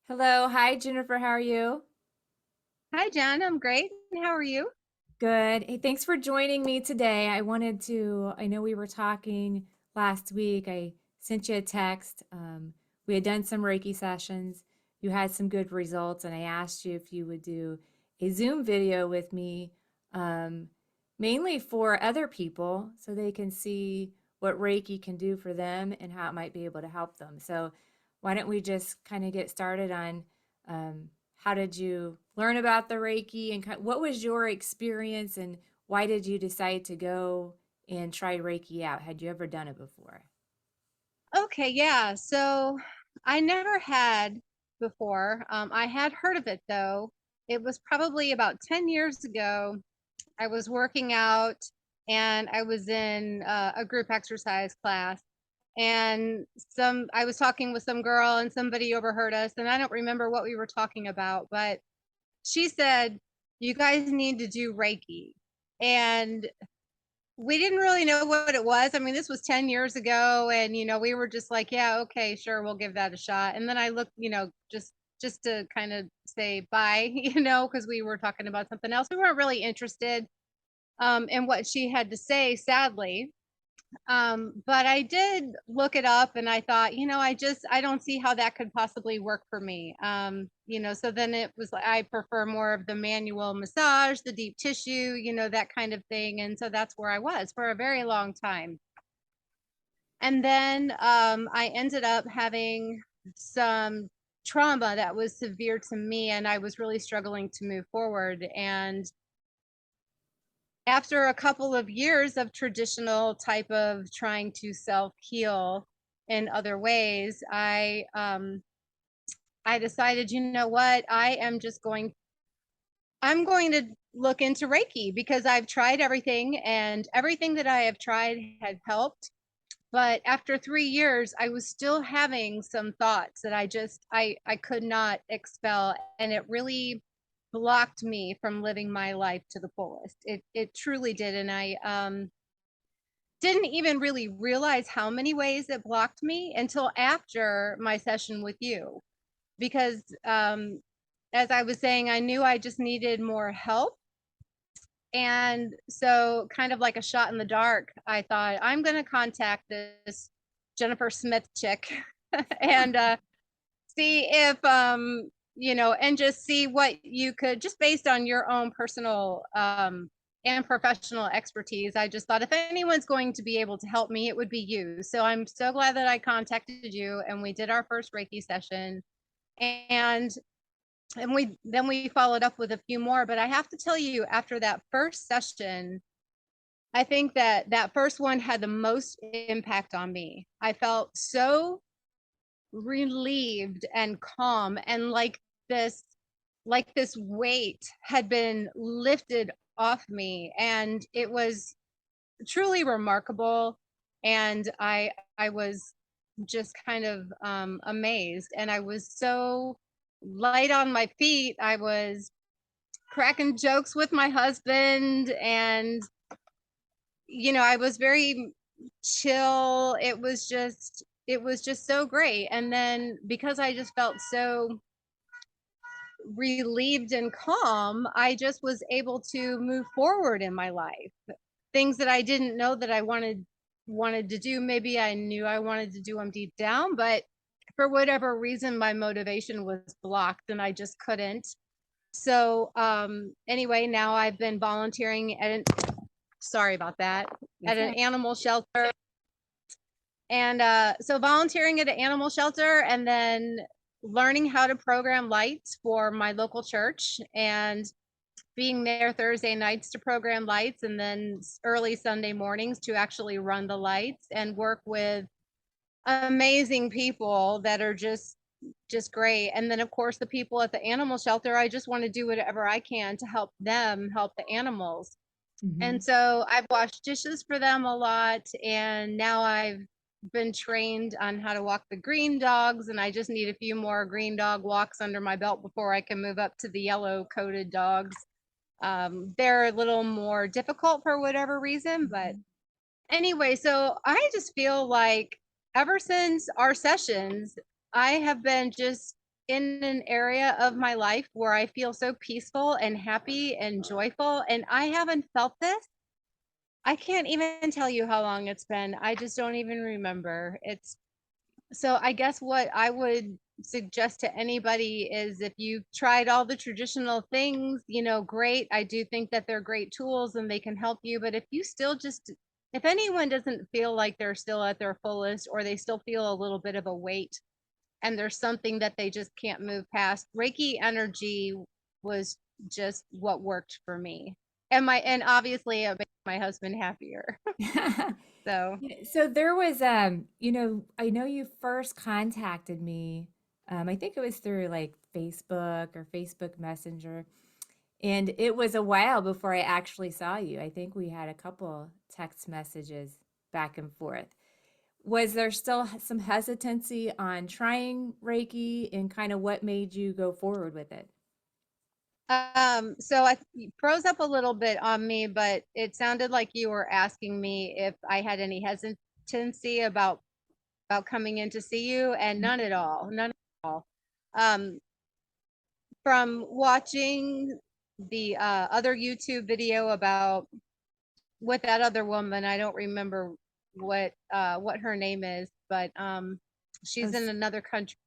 Hello. Hi, Jennifer. How are you? Hi, Jen. I'm great. How are you? Good. Hey, thanks for joining me today. I know we were talking last week. I sent you a text. We had done some Reiki sessions. You had some good results, and I asked you if you would do a Zoom video with me, um, mainly for other people so they can see what Reiki can do for them and how it might be able to help them. So, why don't we just kind of get started on how did you learn about the Reiki and what was your experience and why did you decide to go and try Reiki out? Had you ever done it before? Okay, yeah. So I never had before. I had heard of it though. It was probably about 10 years ago. I was working out and I was in a group exercise class and I was talking with some girl and somebody overheard us and I don't remember what we were talking about, but she said, "You guys need to do Reiki." And we didn't really know what it was. I mean, this was 10 years ago and we were just like, yeah, okay, sure, we'll give that a shot. And then I looked, just to kind of say bye, because we were talking about something else. We weren't really interested in what she had to say, sadly. But I did look it up and I thought, I don't see how that could possibly work for me. So then it was like I prefer more of the manual massage, the deep tissue, that kind of thing. And so that's where I was for a very long time. And then I ended up having some trauma that was severe to me and I was really struggling to move forward. And after a couple of years of traditional type of trying to self heal in other ways, I decided, you know what, I'm going to look into Reiki because I've tried everything and everything that I have tried had helped. But after 3 years, I was still having some thoughts that I could not expel, and it really blocked me from living my life to the fullest. It truly did, and I didn't even really realize how many ways it blocked me until after my session with you, because as I was saying, I knew I just needed more help. And so, kind of like a shot in the dark, I thought, I'm going to contact this Jennifer Smith chick and see if, and just see what you could, just based on your own personal and professional expertise. I just thought if anyone's going to be able to help me, it would be you. So I'm so glad that I contacted you and we did our first Reiki session. And we followed up with a few more, but I have to tell you, after that first session, I think that that first one had the most impact on me. I felt so relieved and calm and like this weight had been lifted off me, and it was truly remarkable. And I was just kind of amazed, and I was so light on my feet. I was cracking jokes with my husband, and I was very chill. It was just so great. And then because I just felt so relieved and calm, I just was able to move forward in my life. Things that I didn't know that I wanted to do, maybe I knew I wanted to do them deep down, but for whatever reason my motivation was blocked and I just couldn't. So anyway, now I've been volunteering at an sorry about that, at That's an right. animal shelter. And so volunteering at an animal shelter and then learning how to program lights for my local church and being there Thursday nights to program lights and then early Sunday mornings to actually run the lights and work with amazing people that are just great. And then of course the people at the animal shelter, I just want to do whatever I can to help them help the animals. Hmm. And so I've washed dishes for them a lot. And now I've been trained on how to walk the green dogs. And I just need a few more green dog walks under my belt before I can move up to the yellow coated dogs. They're a little more difficult for whatever reason. But anyway, so I just feel like ever since our sessions, I have been just in an area of my life where I feel so peaceful and happy and joyful. And I haven't felt this. I can't even tell you how long it's been. I just don't even remember. It's so I guess what I would suggest to anybody is if you've tried all the traditional things, great. I do think that they're great tools and they can help you. But if anyone doesn't feel like they're still at their fullest or they still feel a little bit of a weight and there's something that they just can't move past, Reiki energy was just what worked for me. And obviously it made my husband happier. So Yeah, so there was, I know you first contacted me. I think it was through like Facebook or Facebook Messenger, and it was a while before I actually saw you. I think we had a couple text messages back and forth. Was there still some hesitancy on trying Reiki, and kind of what made you go forward with it? so I froze up a little bit on me, but it sounded like you were asking me if I had any hesitancy about coming in to see you, and none at all. None at all. Um, from watching the other YouTube video about with that other woman, I don't remember what her name is, but Oh, she's in another country.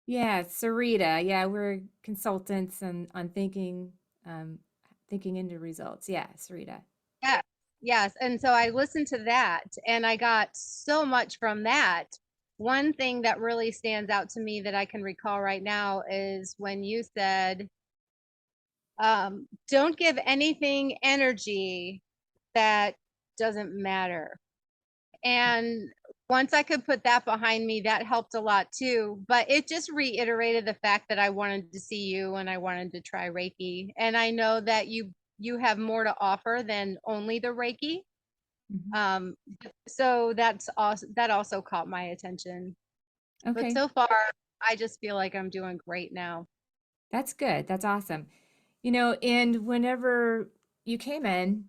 yeah, Sarita. Yeah, we're consultants on um, thinking into results. Yeah, Sarita. Yes, yes. And so I listened to that and I got so much from that. One thing that really stands out to me that I can recall right now is when you said, don't give anything energy that doesn't matter. And once I could put that behind me, that helped a lot too. But it just reiterated the fact that I wanted to see you and I wanted to try Reiki. And I know that you have more to offer than only the Reiki. Mhm. Um, so that also caught my attention. But Okay, so far, I just feel like I'm doing great now. that's good. That's awesome. And whenever you came in,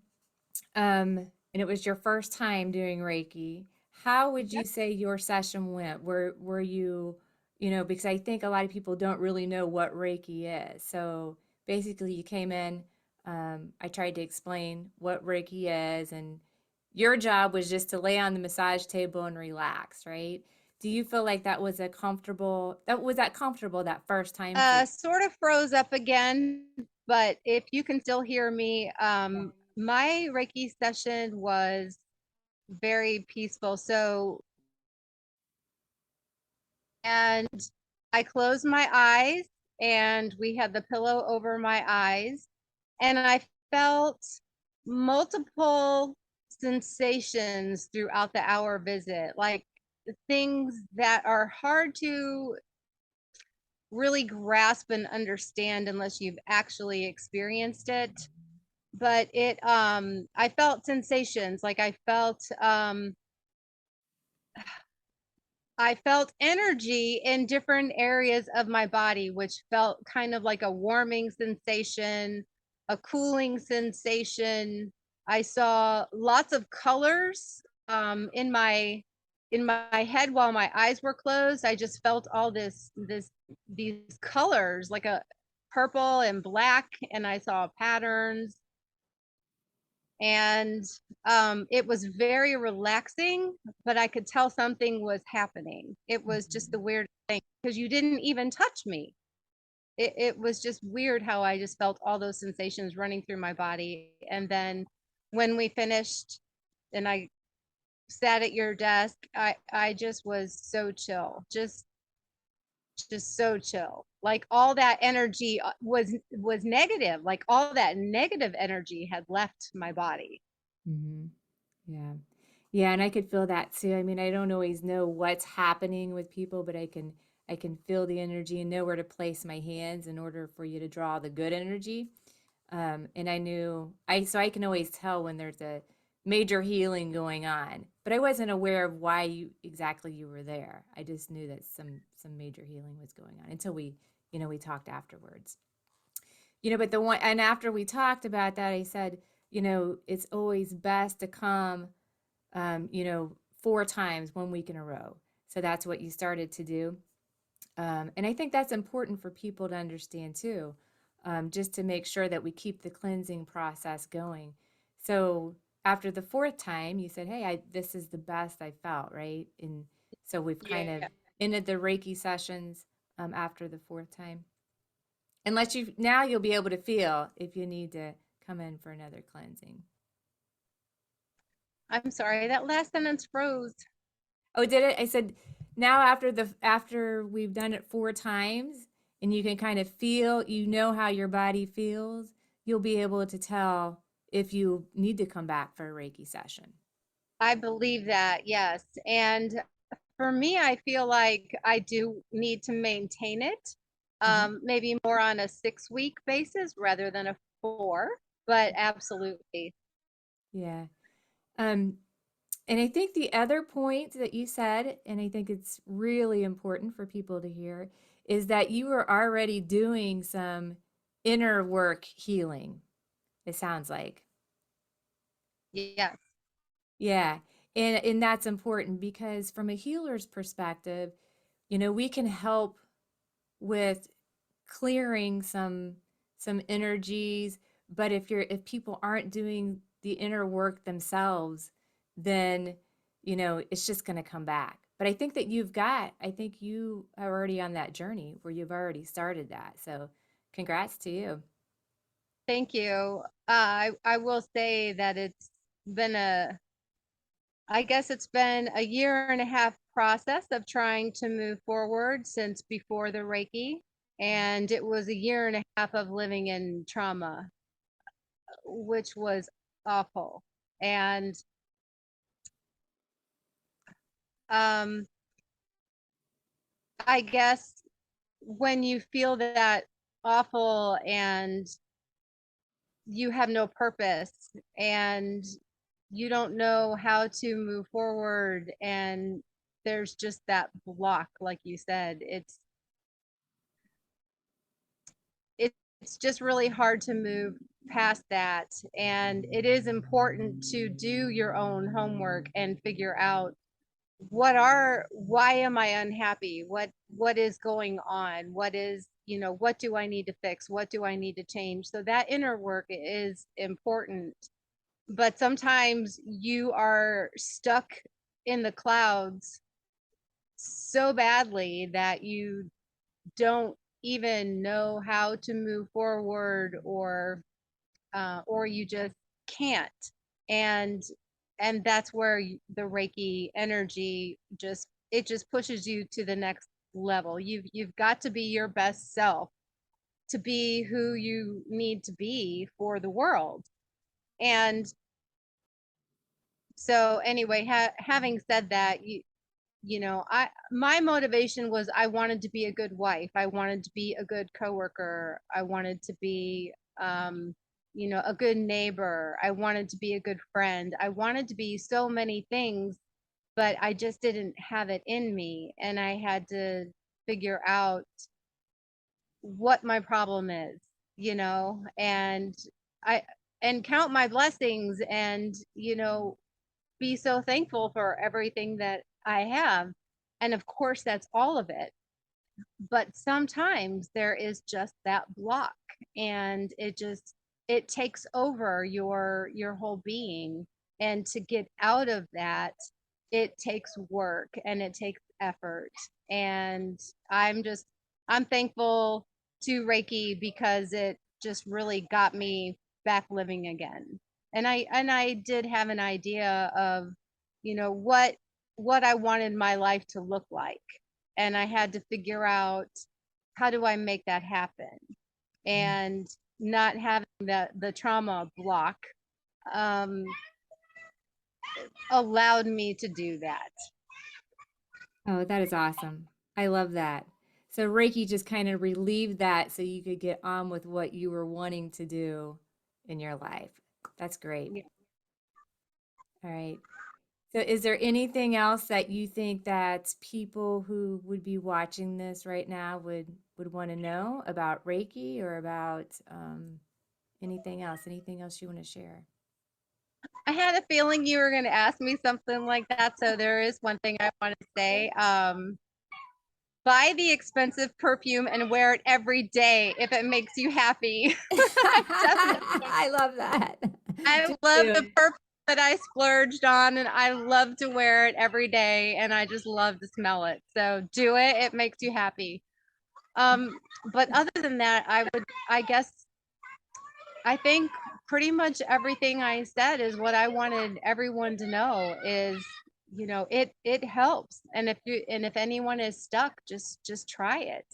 and it was your first time doing Reiki, how would you say your session went? Were you, because I think a lot of people don't really know what Reiki is. So basically, you came in. I tried to explain what Reiki is, and your job was just to lay on the massage table and relax, right? Do you feel like that comfortable that first time for you? Sort of froze up again, but if you can still hear me, Yeah. my Reiki session was very peaceful. And I closed my eyes and we had the pillow over my eyes and I felt multiple sensations throughout the hour visit, like things that are hard to really grasp and understand unless you've actually experienced it. But I felt sensations, like I felt energy in different areas of my body, which felt kind of like a warming sensation, a cooling sensation. I saw lots of colors in my head while my eyes were closed. I just felt all these colors, like a purple and black, and I saw patterns and it was very relaxing, but I could tell something was happening. It was just the Mhm. weird thing because you didn't even touch me. It was just weird how I just felt all those sensations running through my body. And then when we finished and I sat at your desk, I just was so chill, just so chill. Like all that energy was negative. Like all that negative energy had left my body. Mhm. Yeah. Yeah, and I could feel that too. I mean, I don't always know what's happening with people, but I can feel the energy and know where to place my hands in order for you to draw the good energy. And I knew I can always tell when there's a major healing going on, but I wasn't aware of why you were there. I just knew that some major healing was going on until we talked afterwards. But the one, and after we talked about that, I said, it's always best to come 4 times 1 week in a row. So that's what you started to do. And I think that's important for people to understand too, just to make sure that we keep the cleansing process going. So after the fourth time, you said, "Hey, this is the best I felt," right? And so we've kind of Yeah. ended the Reiki sessions after the fourth time. Unless you now you'll be able to feel if you need to come in for another cleansing. I'm sorry, that last sentence froze. Oh, did it? I said now after we've done it four times and you can kind of feel, you know how your body feels, you'll be able to tell if you need to come back for a Reiki session. I believe that, yes. And for me, I feel like I do need to maintain it, Hmm. maybe more on a 6 week basis rather than a 4, but absolutely. Yeah. Um, and I think the other point that you said, and I think it's really important for people to hear, is that you were already doing some inner work healing, it sounds like. Yes. Yeah. And that's important because from a healer's perspective, we can help with clearing some energies, but if people aren't doing the inner work themselves, then it's just going to come back. But I think you are already on that journey where you've already started that. So congrats to you. Thank you. I will say that been a, I guess it's been a year and a half process of trying to move forward since before the Reiki. And it was a year and a half of living in trauma, which was awful. And um, I guess when you feel that awful and you have no purpose and you don't know how to move forward and there's just that block, like you said, it's just really hard to move past that. And it is important to do your own homework and figure out why am I unhappy, what is going on, what do I need to fix, what do I need to change. So that inner work is important, but sometimes you are stuck in the clouds so badly that you don't even know how to move forward, or you just can't. And and that's where the Reiki energy just pushes you to the next level. You've got to be your best self to be who you need to be for the world. And so anyway, having said that, I my motivation was I wanted to be a good wife, I wanted to be a good coworker, I wanted to be a good neighbor, I wanted to be a good friend, I wanted to be so many things, but I just didn't have it in me, and I had to figure out what my problem is, and I and count my blessings, and be so thankful for everything that I have. And of course, that's all of it. But sometimes there is just that block, and it takes over your whole being. And to get out of that, it takes work and it takes effort. And I'm thankful to Reiki because it just really got me back living again. And I did have an idea of, what I wanted my life to look like, and I had to figure out how do I make that happen, and not having the trauma block um, allowed me to do that. Oh, that is awesome. I love that. So Reiki just kind of relieved that so you could get on with what you were wanting to do in your life. That's great. Yeah. All right. So is there anything else that you think that people who would be watching this right now would want to know about Reiki or about anything else? Anything else you want to share? I had a feeling you were going to ask me something like that, so there is one thing I want to say. buy the expensive perfume and wear it every day if it makes you happy. Definitely. I love that. I Just love do the it. perfume that I splurged on, and I love to wear it every day, and I just love to smell it. So do it. It makes you happy. Um, but other than that, I guess, I think pretty much everything I said is what I wanted everyone to know is, it helps. And if anyone is stuck, just try it.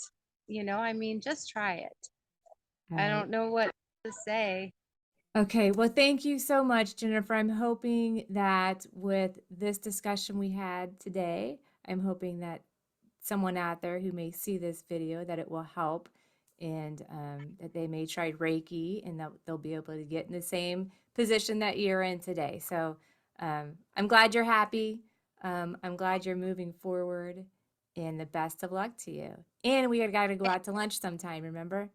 I mean, just try it. All I right. don't know what to say. Okay, well, thank you so much, Jennifer. I'm hoping that with this discussion we had today, I'm hoping that someone out there who may see this video that it will help and that they may try Reiki and that they'll be able to get in the same position that you're in today. So I'm glad you're happy. I'm glad you're moving forward and the best of luck to you. And we got to go out to lunch sometime, remember?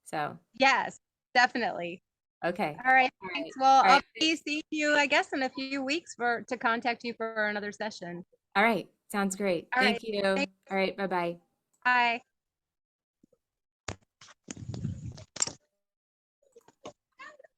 So, Yes, definitely. okay. All right. All Thanks. right. Well, All I'll right. be seeing you, I guess, in a few weeks to contact you for another session. All right. Sounds great. All right. Thank you. All Thanks. right. Bye bye. Bye.